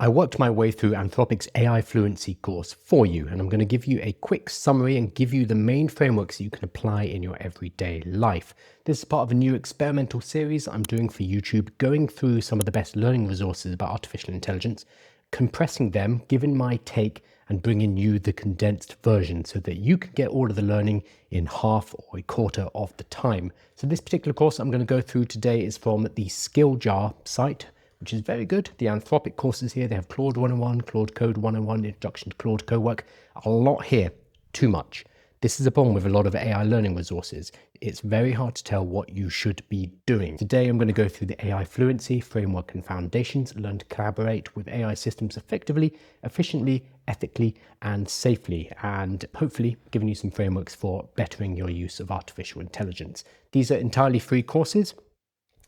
I worked my way through Anthropic's AI Fluency course for you, and I'm going to give you a quick summary and give you the main frameworks you can apply in your everyday life. This is part of a new experimental series I'm doing for YouTube, going through some of the best learning resources about artificial intelligence, compressing them, giving my take, and bringing you the condensed version so that you can get all of the learning in half or a quarter of the time. So this particular course I'm going to go through today is from the Skill Jar site, which is very good. The Anthropic courses here, they have Claude 101, Claude Code 101, Introduction to Claude Cowork. A lot here, too much. This is a problem with a lot of AI learning resources. It's very hard to tell what you should be doing. Today, I'm going to go through the AI Fluency framework and foundations, learn to collaborate with AI systems effectively, efficiently, ethically, and safely, and hopefully giving you some frameworks for bettering your use of artificial intelligence. These are entirely free courses.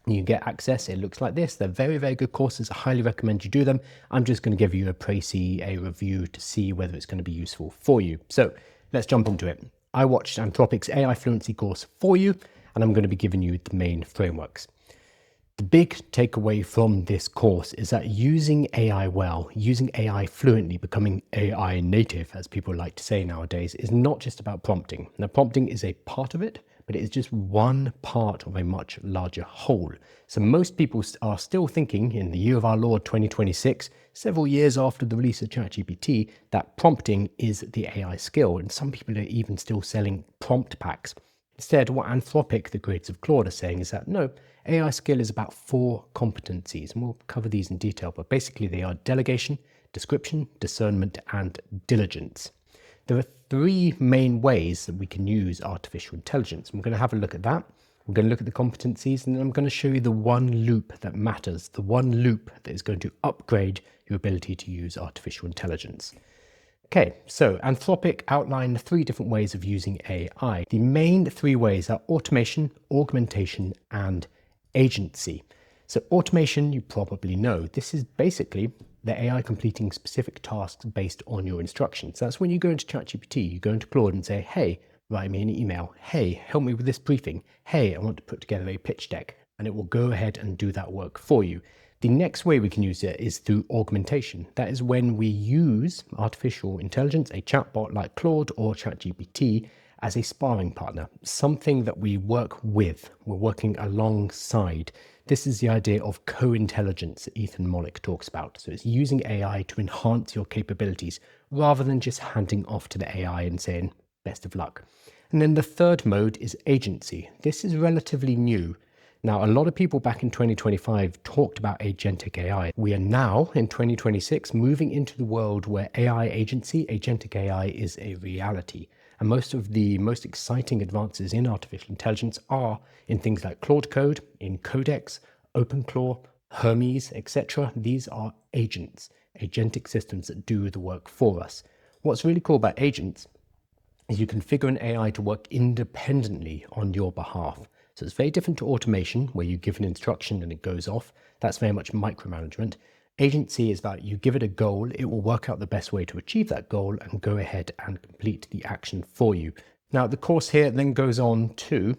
You get access, it looks like this. They're very, very good courses. I highly recommend you do them. I'm just going to give you a précis, a review to see whether it's going to be useful for you. So let's jump into it. I watched Anthropic's AI Fluency course for you, and I'm going to be giving you the main frameworks. The big takeaway from this course is that using AI well, using AI fluently, becoming AI native, as people like to say nowadays, is not just about prompting. Now, prompting is a part of it, but it is just one part of a much larger whole. So most people are still thinking in the year of our Lord 2026, several years after the release of ChatGPT, that prompting is the AI skill. And some people are even still selling prompt packs. Instead, what Anthropic, the creators of Claude, are saying is that no, AI skill is about 4 competencies, and we'll cover these in detail, but basically they are delegation, description, discernment, and diligence. There are 3 main ways that we can use artificial intelligence. I'm going to have a look at that. We're going to look at the competencies, and then I'm going to show you the one loop that matters, the one loop that is going to upgrade your ability to use artificial intelligence. Okay, so Anthropic outlined 3 different ways of using AI. The main 3 ways are automation, augmentation, and agency. So automation, you probably know, this is basically the AI completing specific tasks based on your instructions. That's when you go into ChatGPT, you go into Claude and say, hey, write me an email. Hey, help me with this briefing. Hey, I want to put together a pitch deck. And it will go ahead and do that work for you. The next way we can use it is through augmentation. That is when we use artificial intelligence, a chatbot like Claude or ChatGPT, as a sparring partner, something that we work with, we're working alongside. This is the idea of co-intelligence that Ethan Mollick talks about. So it's using AI to enhance your capabilities rather than just handing off to the AI and saying, best of luck. And then the third mode is agency. This is relatively new. Now, a lot of people back in 2025 talked about agentic AI. We are now in 2026 moving into the world where AI agency, agentic AI is a reality. And most of the most exciting advances in artificial intelligence are in things like Claude Code, in Codex, OpenClaw, Hermes, etc. These are agents, agentic systems that do the work for us. What's really cool about agents is you configure an AI to work independently on your behalf. So it's very different to automation, where you give an instruction and it goes off. That's very much micromanagement. Agency is about you give it a goal, it will work out the best way to achieve that goal and go ahead and complete the action for you. Now, the course here then goes on to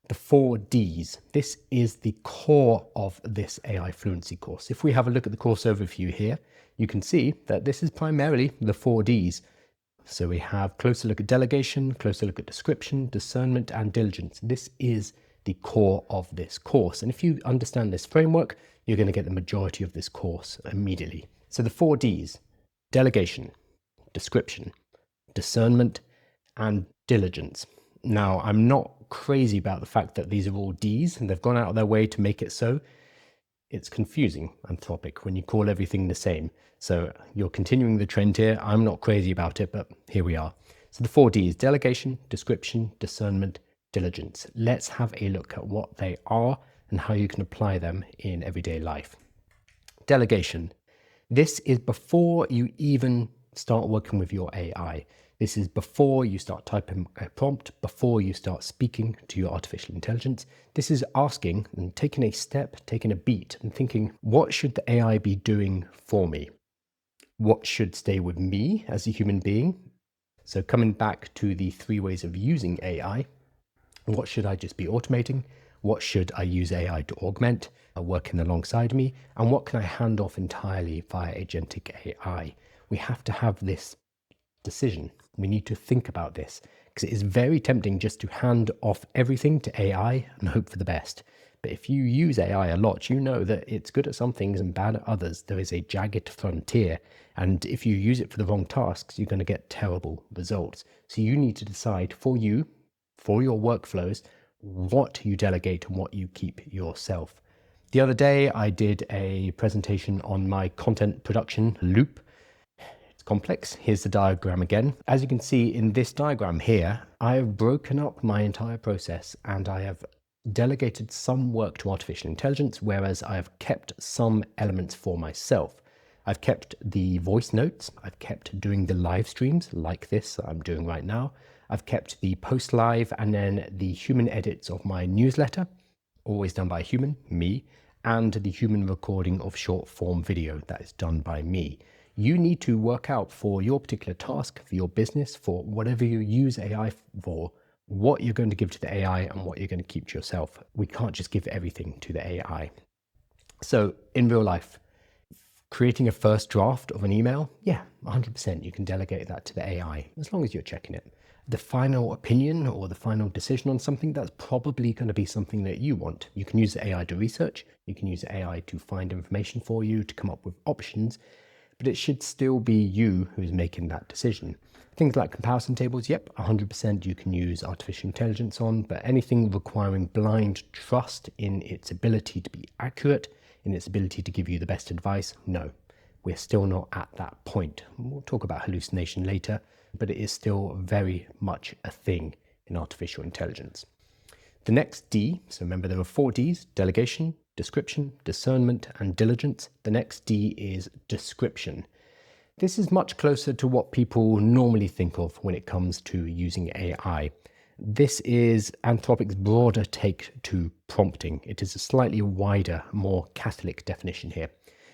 the 4 Ds. This is the core of this AI Fluency course. If we have a look at the course overview here, you can see that this is primarily the 4 Ds. So we have closer look at delegation, closer look at description, discernment, and diligence. This is the core of this course. And if you understand this framework, you're going to get the majority of this course immediately. So the 4 Ds, delegation, description, discernment, and diligence. Now, I'm not crazy about the fact that these are all Ds, and they've gone out of their way to make it so. It's confusing, Anthropic, when you call everything the same. So you're continuing the trend here. I'm not crazy about it, but here we are. So the 4 Ds, delegation, description, discernment, diligence. Let's have a look at what they are and how you can apply them in everyday life. Delegation. This is before you even start working with your AI. This is before you start typing a prompt, before you start speaking to your artificial intelligence. This is asking and taking a step, taking a beat and thinking, what should the AI be doing for me? What should stay with me as a human being? So coming back to the 3 ways of using AI, what should I just be automating? What should I use AI to augment? working alongside me, and what can I hand off entirely via agentic AI? We have to have this decision. We need to think about this because it is very tempting just to hand off everything to AI and hope for the best. But if you use AI a lot, you know that it's good at some things and bad at others. There is a jagged frontier. And if you use it for the wrong tasks, you're going to get terrible results. So you need to decide for you, for your workflows, what you delegate and what you keep yourself. The other day, I did a presentation on my content production loop. It's complex. Here's the diagram again. As you can see in this diagram here, I have broken up my entire process and I have delegated some work to artificial intelligence, whereas I have kept some elements for myself. I've kept the voice notes. I've kept doing the live streams like this that I'm doing right now. I've kept the post live and then the human edits of my newsletter, always done by a human, me, and the human recording of short form video that is done by me. You need to work out for your particular task, for your business, for whatever you use AI for, what you're going to give to the AI and what you're going to keep to yourself. We can't just give everything to the AI. So in real life, creating a first draft of an email, yeah, 100%, you can delegate that to the AI as long as you're checking it. The final opinion or the final decision on something, that's probably going to be something that you want. You can use the AI to research, you can use the AI to find information for you, to come up with options, but it should still be you who's making that decision. Things like comparison tables, yep, 100% you can use artificial intelligence on, but anything requiring blind trust in its ability to be accurate, in its ability to give you the best advice, no, we're still not at that point. We'll talk about hallucination later, but it is still very much a thing in artificial intelligence. The next D, so remember there are 4 Ds, delegation, description, discernment, and diligence. The next D is description. This is much closer to what people normally think of when it comes to using AI. This is Anthropic's broader take to prompting. It is a slightly wider, more Catholic definition here.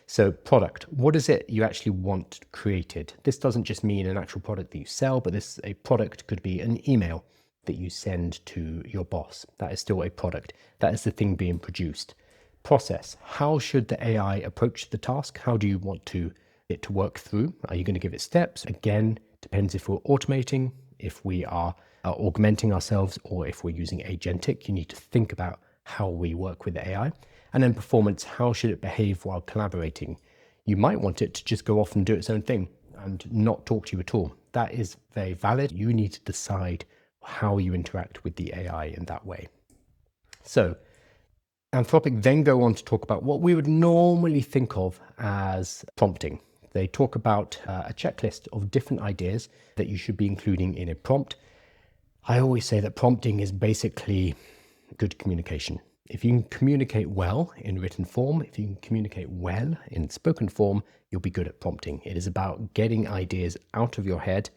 So product, what is it you actually want created? This doesn't just mean an actual product that you sell, but a product could be an email that you send to your boss. That is still a product. That is the thing being produced. Process, how should the AI approach the task? How do you want it to work through? Are you going to give it steps? Again, depends if we're automating, if we are augmenting ourselves, or if we're using agentic. You need to think about how we work with the AI. And then performance, how should it behave while collaborating? You might want it to just go off and do its own thing and not talk to you at all. That is very valid. You need to decide how you interact with the AI in that way. So Anthropic then go on to talk about what we would normally think of as prompting. They talk about a checklist of different ideas that you should be including in a prompt. I always say that prompting is basically good communication. If you can communicate well in written form, if you can communicate well in spoken form, you'll be good at prompting. It is about getting ideas out of your head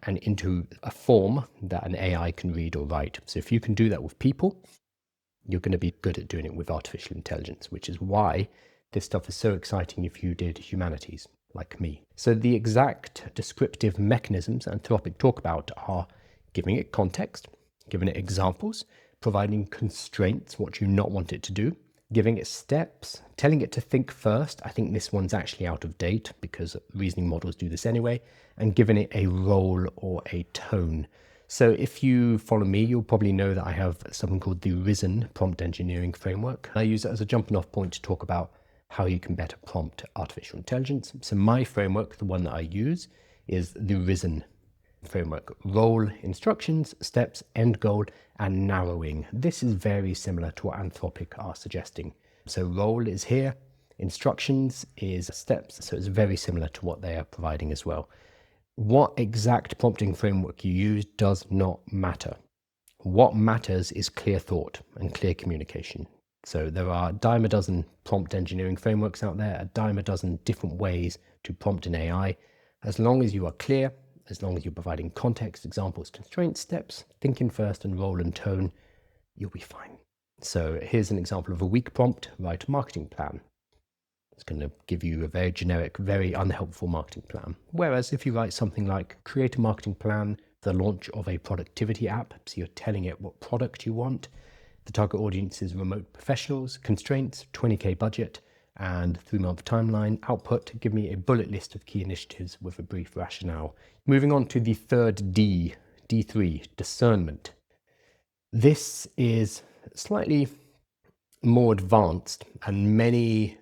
and into a form that an AI can read or write. So if you can do that with people, you're going to be good at doing it with artificial intelligence, which is why this stuff is so exciting if you did humanities, like me. So the exact descriptive mechanisms Anthropic talk about are giving it context, giving it examples, providing constraints, what you not want it to do, giving it steps, telling it to think first. I think this one's actually out of date because reasoning models do this anyway, and giving it a role or a tone. So if you follow me, you'll probably know that I have something called the Risen prompt engineering framework. I use it as a jumping off point to talk about how you can better prompt artificial intelligence. So my framework, the one that I use, is the Risen framework: role, instructions, steps, end goal, and narrowing. This is very similar to what Anthropic are suggesting. So role is here, instructions is steps, so it's very similar to what they are providing as well. What exact prompting framework you use does not matter. What matters is clear thought and clear communication. So there are a dime a dozen prompt engineering frameworks out there, a dime a dozen different ways to prompt an AI. As long as you are clear, as long as you're providing context, examples, constraints, steps, thinking first, and role and tone, you'll be fine. So here's an example of a weak prompt: write a marketing plan. It's going to give you a very generic, very unhelpful marketing plan. Whereas if you write something like create a marketing plan for the launch of a productivity app, so you're telling it what product you want, The target audience is remote professionals, constraints, 20K budget, and 3-month timeline. Output, give me a bullet list of key initiatives with a brief rationale. Moving on to the third D, D3, discernment. This is slightly more advanced, and many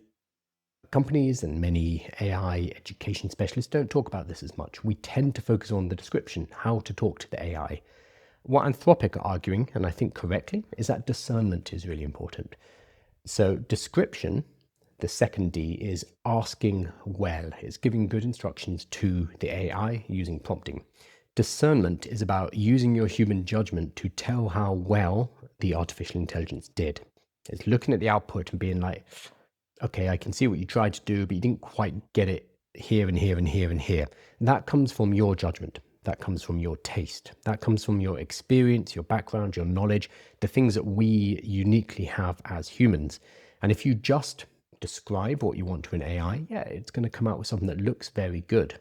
companies and many AI education specialists don't talk about this as much. We tend to focus on the description, how to talk to the AI. What Anthropic are arguing, and I think correctly, is that discernment is really important. So description, the second D, is asking well. It's giving good instructions to the AI using prompting. Discernment is about using your human judgment to tell how well the artificial intelligence did. It's looking at the output and being like, okay, I can see what you tried to do, but you didn't quite get it here and here and here and here. And that comes from your judgment. That comes from your taste. That comes from your experience, your background, your knowledge, the things that we uniquely have as humans. And if you just describe what you want to an AI, yeah, it's going to come out with something that looks very good.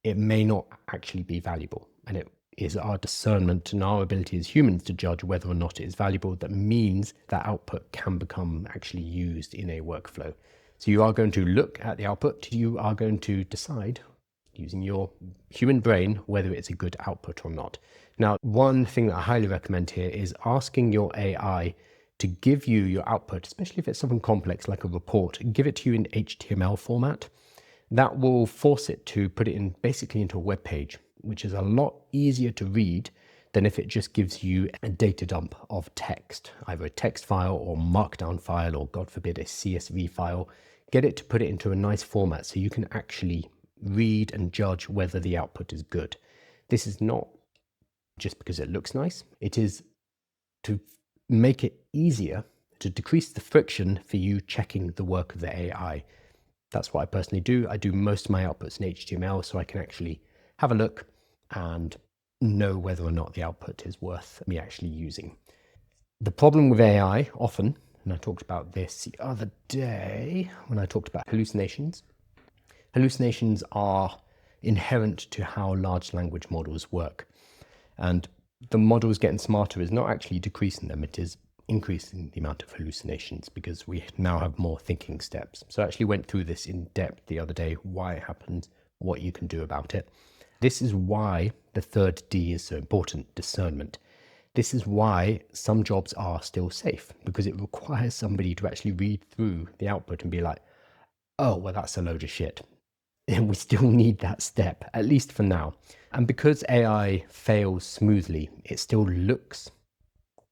It may not actually be valuable. And it is our discernment and our ability as humans to judge whether or not it is valuable that means that output can become actually used in a workflow. So you are going to look at the output. You are going to decide using your human brain whether it's a good output or not. Now, one thing that I highly recommend here is asking your AI to give you your output, especially if it's something complex like a report, give it to you in HTML format. That will force it to put it in basically into a web page, which is a lot easier to read than if it just gives you a data dump of text, either a text file or markdown file, or God forbid, a CSV file. Get it to put it into a nice format so you can actually read and judge whether the output is good. This is not just because it looks nice. It is to make it easier, to decrease the friction for you checking the work of the AI. That's what I personally do. I do most of my outputs in HTML so I can actually have a look and know whether or not the output is worth me actually using. The problem with AI often, and I talked about this the other day when I talked about hallucinations. Hallucinations are inherent to how large language models work. And the models getting smarter is not actually decreasing them, it is increasing the amount of hallucinations because we now have more thinking steps. So I actually went through this in depth the other day, why it happens, what you can do about it. This is why the third D is so important, discernment. This is why some jobs are still safe, because it requires somebody to actually read through the output and be like, oh, well, that's a load of shit. And we still need that step, at least for now. And because AI fails smoothly, it still looks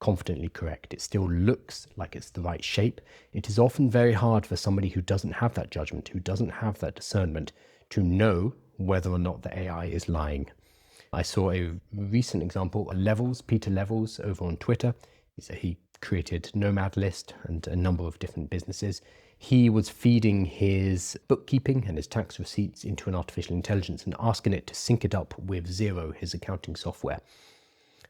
confidently correct. It still looks like it's the right shape. It is often very hard for somebody who doesn't have that judgment, who doesn't have that discernment, to know whether or not the AI is lying. I saw a recent example, Peter Levels over on Twitter. He created Nomad List and a number of different businesses. He was feeding his bookkeeping and his tax receipts into an artificial intelligence and asking it to sync it up with Xero, his accounting software.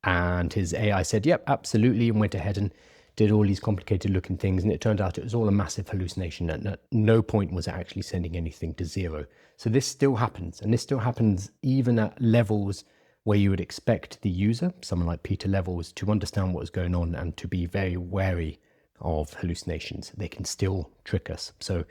And his AI said, yep, absolutely, and went ahead and did all these complicated looking things. And it turned out it was all a massive hallucination. And at no point was it actually sending anything to Xero. So this still happens. And this still happens even at levels where you would expect the user, someone like Peter Levels, to understand what is going on and to be very wary of hallucinations. They can still trick us. So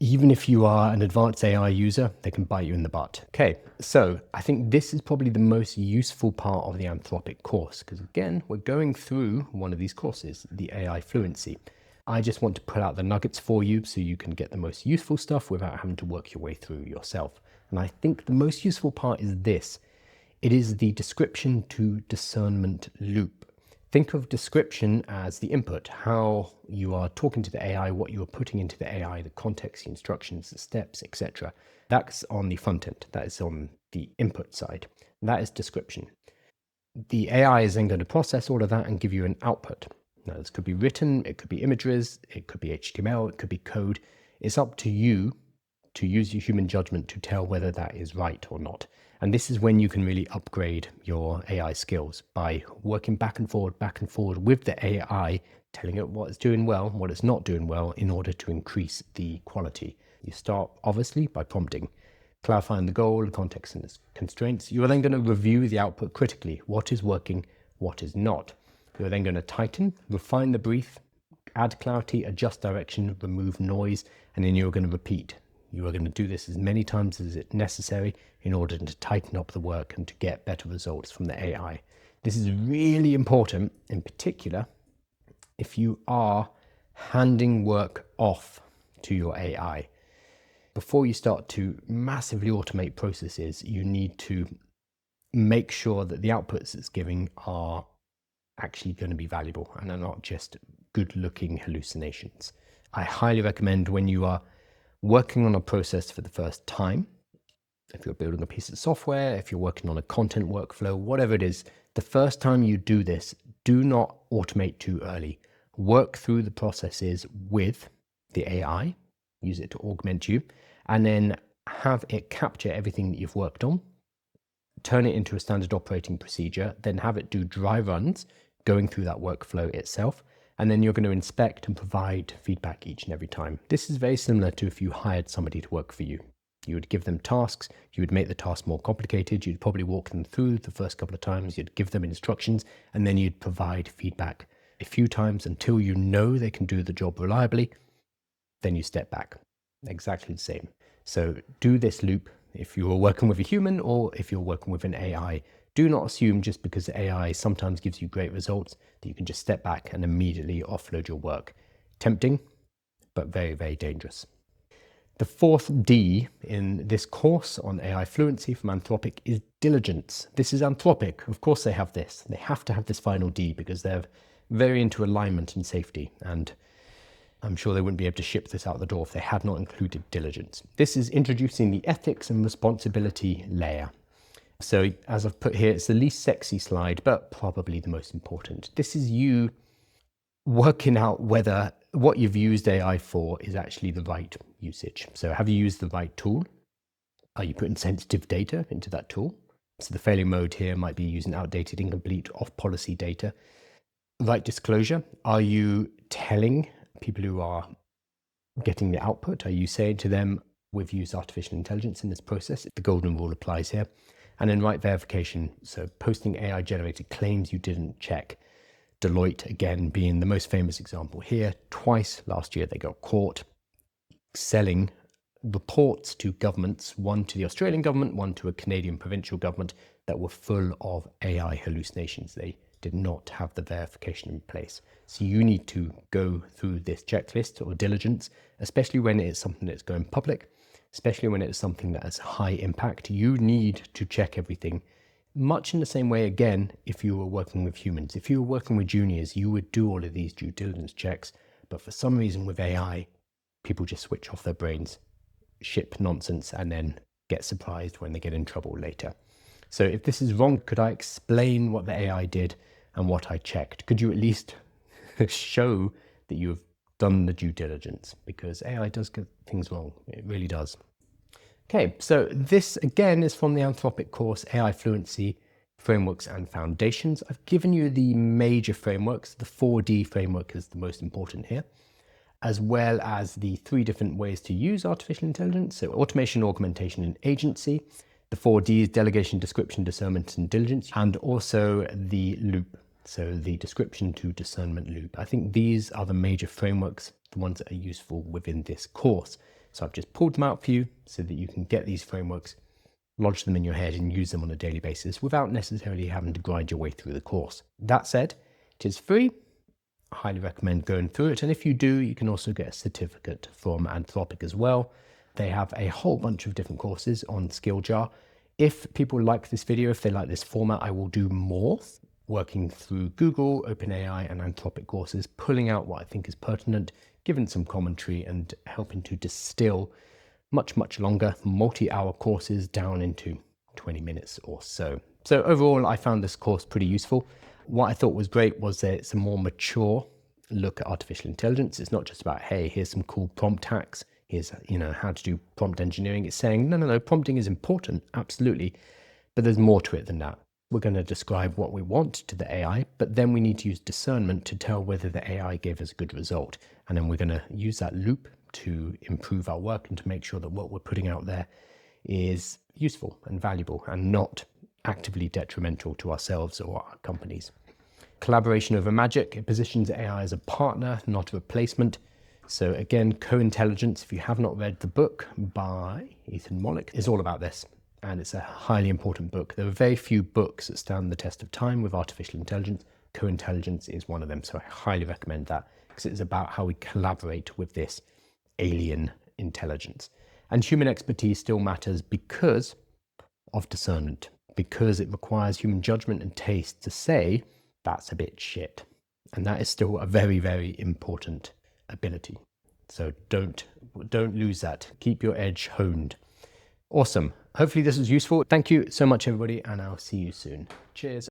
even if you are an advanced AI user, they can bite you in the butt. Okay, so I think this is probably the most useful part of the Anthropic course, because again, we're going through one of these courses, the AI Fluency. I just want to put out the nuggets for you so you can get the most useful stuff without having to work your way through yourself. And I think the most useful part is this. It is the Description-to-Discernment Loop. Think of description as the input, how you are talking to the AI, what you are putting into the AI, the context, the instructions, the steps, etc. That's on the front end. That is on the input side. That is description. The AI is then going to process all of that and give you an output. Now, this could be written, it could be images, it could be HTML, it could be code. It's up to you to use your human judgment to tell whether that is right or not. And this is when you can really upgrade your AI skills by working back and forward with the AI, telling it what it's doing well, what it's not doing well in order to increase the quality. You start obviously by prompting, clarifying the goal, the context and its constraints. You are then going to review the output critically. What is working, what is not. You're then going to tighten, refine the brief, add clarity, adjust direction, remove noise, and then you're going to repeat. You are going to do this as many times as it's necessary in order to tighten up the work and to get better results from the AI. This is really important, in particular, if you are handing work off to your AI. Before you start to massively automate processes, you need to make sure that the outputs it's giving are actually going to be valuable and are not just good-looking hallucinations. I highly recommend when you are working on a process for the first time, if you're building a piece of software, if you're working on a content workflow, whatever it is, the first time you do this, do not automate too early. Work through the processes with the AI, use it to augment you, and then have it capture everything that you've worked on, turn it into a standard operating procedure, then have it do dry runs going through that workflow itself, and then you're going to inspect and provide feedback each and every time. This is very similar to if you hired somebody to work for you. You would give them tasks, you would make the task more complicated, you'd probably walk them through the first couple of times, you'd give them instructions, and then you'd provide feedback a few times until you know they can do the job reliably. Then you step back. Exactly the same. So do this loop if you're working with a human or if you're working with an AI. Do not assume just because the AI sometimes gives you great results that you can just step back and immediately offload your work. Tempting, but very, very dangerous. The fourth D in this course on AI Fluency from Anthropic is Diligence. This is Anthropic. Of course they have this. They have to have this final D because they're very into alignment and safety, and I'm sure they wouldn't be able to ship this out the door if they had not included Diligence. This is introducing the ethics and responsibility layer. So as I've put here, it's the least sexy slide, but probably the most important. This is you working out whether what you've used AI for is actually the right usage. So have you used the right tool? Are you putting sensitive data into that tool? So the failure mode here might be using outdated, incomplete, off-policy data. Right disclosure, are you telling people who are getting the output, are you saying to them, we've used artificial intelligence in this process? The golden rule applies here. And then right verification, so posting AI-generated claims you didn't check. Deloitte, again, being the most famous example here. Twice last year they got caught selling reports to governments, one to the Australian government, one to a Canadian provincial government, that were full of AI hallucinations. They did not have the verification in place. So you need to go through this checklist or diligence, especially when it's something that's going public, especially when it's something that has high impact. You need to check everything. Much in the same way, again, if you were working with humans. If you were working with juniors, you would do all of these due diligence checks. But for some reason with AI, people just switch off their brains, ship nonsense, and then get surprised when they get in trouble later. So if this is wrong, could I explain what the AI did and what I checked? Could you at least show that you have done the due diligence? Because AI does get things wrong. It really does. Okay, so this again is from the Anthropic course, AI Fluency, Frameworks and Foundations. I've given you the major frameworks. The 4D framework is the most important here, as well as the 3 different ways to use artificial intelligence. So automation, augmentation, and agency. The 4Ds, delegation, description, discernment, and diligence, and also the loop. So the description-to-discernment loop. I think these are the major frameworks, the ones that are useful within this course. So I've just pulled them out for you so that you can get these frameworks, lodge them in your head, and use them on a daily basis without necessarily having to grind your way through the course. That said, it is free. I highly recommend going through it. And if you do, you can also get a certificate from Anthropic as well. They have a whole bunch of different courses on SkillJar. If people like this video, if they like this format, I will do more, working through Google, OpenAI, and Anthropic courses, pulling out what I think is pertinent, giving some commentary, and helping to distill much, much longer, multi-hour courses down into 20 minutes or so. So overall, I found this course pretty useful. What I thought was great was that it's a more mature look at artificial intelligence. It's not just about, hey, here's some cool prompt hacks. Here's, how to do prompt engineering. It's saying, no, prompting is important, absolutely. But there's more to it than that. We're going to describe what we want to the AI, but then we need to use discernment to tell whether the AI gave us a good result. And then we're going to use that loop to improve our work and to make sure that what we're putting out there is useful and valuable and not actively detrimental to ourselves or our companies. Collaboration over magic. It positions AI as a partner, not a replacement. So again, co-intelligence, if you have not read the book by Ethan Mollick, is all about this. And it's a highly important book. There are very few books that stand the test of time with artificial intelligence. Co-intelligence is one of them. So I highly recommend that because it's about how we collaborate with this alien intelligence. And human expertise still matters because of discernment, because it requires human judgment and taste to say that's a bit shit. And that is still a very, very important ability. So don't lose that. Keep your edge honed. Awesome. Hopefully this was useful. Thank you so much, everybody, and I'll see you soon. Cheers.